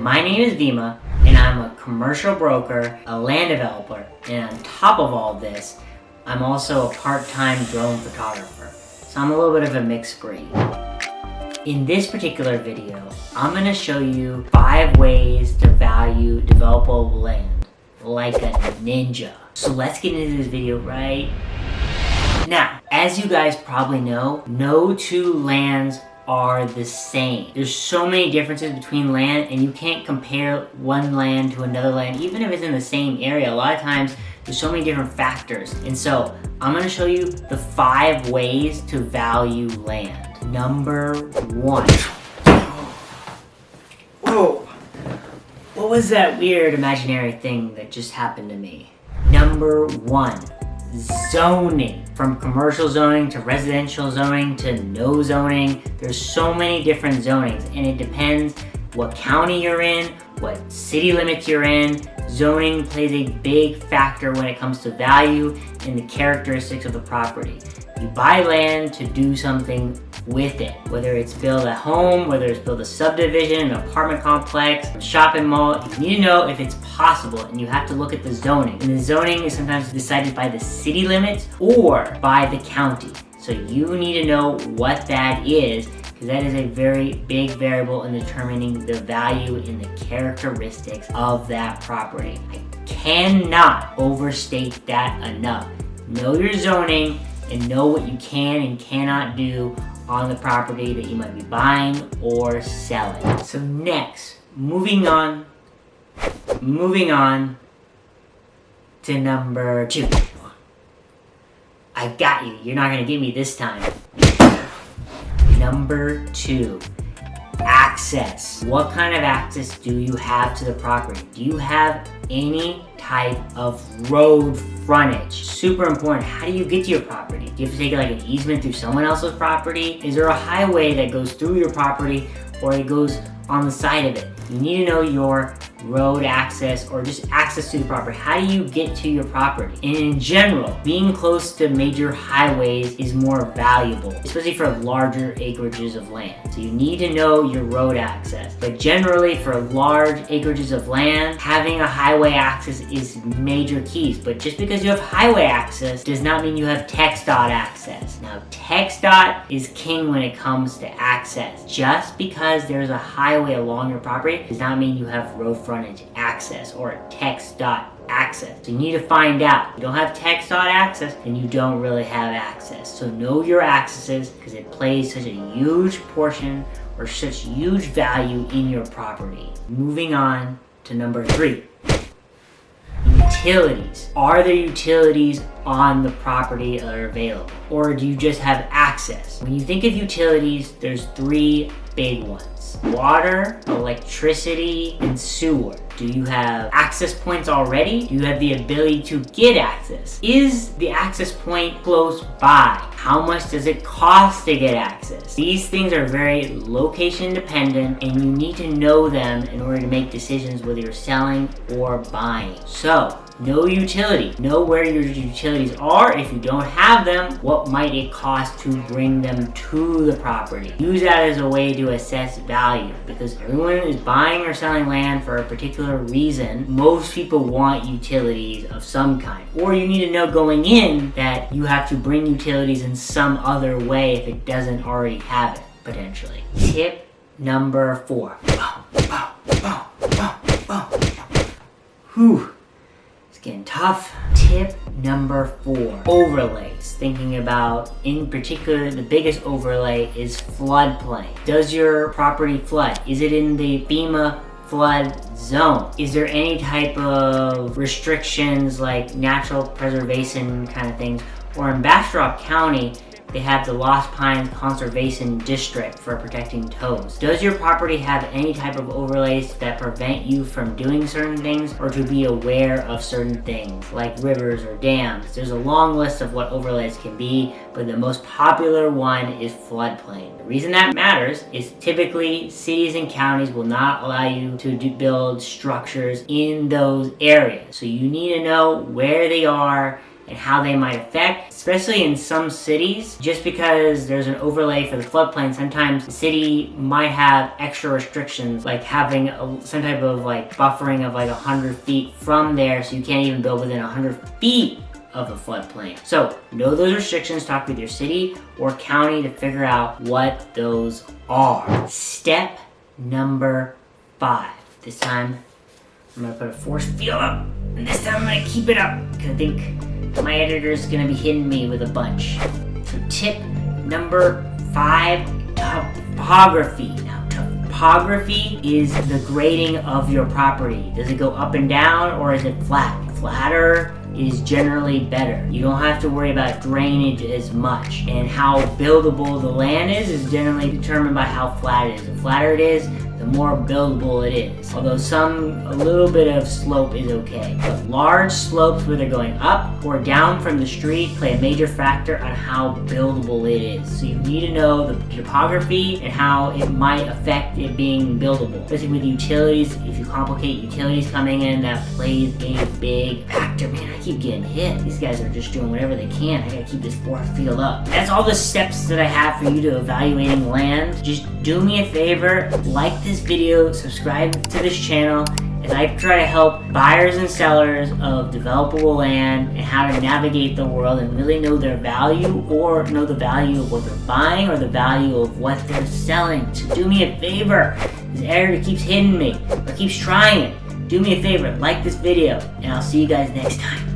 my name is Vema, and I'm a commercial broker, a land developer, and on top of all this, I'm also a part-time drone photographer. So I'm a little bit of a mixed breed. In this particular video, I'm going to show you 5 ways to value developable land like a ninja. So let's get into this video right now. As you guys probably know, no two lands are the same. There's so many differences between land, and you can't compare one land to another land, even if it's in the same area. A lot of times, there's so many different factors. And so, I'm gonna show you the 5 ways to value land. Number 1. Whoa! What was that weird imaginary thing that just happened to me? Number 1. Zoning. From commercial zoning to residential zoning to no zoning. There's so many different zonings, and it depends what county you're in, what city limits you're in. Zoning plays a big factor when it comes to value and the characteristics of the property. You buy land to do something with it, whether it's build a home, whether it's build a subdivision, an apartment complex, a shopping mall. You need to know if it's possible, and you have to look at the zoning. And the zoning is sometimes decided by the city limits or by the county. So you need to know what that is, because that is a very big variable in determining the value and the characteristics of that property. I cannot overstate that enough. Know your zoning and know what you can and cannot do on the property that you might be buying or selling. So next, moving on to number 2. I got you. You're not gonna get me this time. Number 2, access. What kind of access do you have to the property? Do you have any type of road frontage? Super important. How do you get to your property? Do you have to take like an easement through someone else's property? Is there a highway that goes through your property, or it goes on the side of it? You need to know your road access, or just access to the property. How do you get to your property? And in general, being close to major highways is more valuable, especially for larger acreages of land. So you need to know your road access. But generally, for large acreages of land, having a highway access is major keys. But just because you have highway access does not mean you have TxDOT access. Now, TxDOT is king when it comes to access. Just because there's a highway along your property does not mean you have road frontage access or a TxDOT access. So you need to find out. If you don't have TxDOT access, then you don't really have access. So know your accesses, because it plays such a huge portion or such huge value in your property. Moving on to number 3. Utilities. Are there utilities on the property that are available? Or do you just have access? When you think of utilities, there's 3 big ones. Water, electricity, and sewer. Do you have access points already? Do you have the ability to get access? Is the access point close by? How much does it cost to get access? These things are very location dependent, and you need to know them in order to make decisions whether you're selling or buying. So, know utility. Know where your utilities are. If you don't have them, what might it cost to bring them to the property? Use that as a way to assess value, because everyone is buying or selling land for a particular reason. Most people want utilities of some kind. Or you need to know going in that you have to bring utilities in some other way if it doesn't already have it, potentially. Tip number 4. Whew. Getting tough. Tip number 4, overlays. Thinking about, in particular, the biggest overlay is floodplain. Does your property flood? Is it in the Vema flood zone? Is there any type of restrictions like natural preservation kind of things? Or in Bastrop County, they have the Lost Pines Conservation District for protecting toads. Does your property have any type of overlays that prevent you from doing certain things, or to be aware of certain things like rivers or dams? There's a long list of what overlays can be, but the most popular one is floodplain. The reason that matters is typically cities and counties will not allow you to build structures in those areas. So you need to know where they are and how they might affect. It's especially in some cities. Just because there's an overlay for the floodplain, sometimes the city might have extra restrictions, like having some type of like buffering of like 100 feet from there, so you can't even build within 100 feet of the floodplain. So know those restrictions, talk with your city or county to figure out what those are. Step number 5. This time I'm gonna put a force field up, and this time I'm gonna keep it up because I think my editor is gonna be hitting me with a bunch. So tip number 5, topography. Now topography is the grading of your property. Does it go up and down or is it flat? Flatter is generally better. You don't have to worry about drainage as much, and how buildable the land is generally determined by how flat it is. The flatter it is, the more buildable it is. Although a little bit of slope is okay. But large slopes, whether going up or down from the street, play a major factor on how buildable it is. So you need to know the topography and how it might affect it being buildable. Especially with utilities, if you complicate utilities coming in, that plays a big factor. Man, I keep getting hit. These guys are just doing whatever they can. I gotta keep this force field up. That's all the steps that I have for you to evaluating land. Just do me a favor, like this video, subscribe to this channel, as I try to help buyers and sellers of developable land and how to navigate the world and really know their value, or know the value of what they're buying or the value of what they're selling. So do me a favor, this editor keeps hitting me, or keeps trying it. Do me a favor, like this video, and I'll see you guys next time.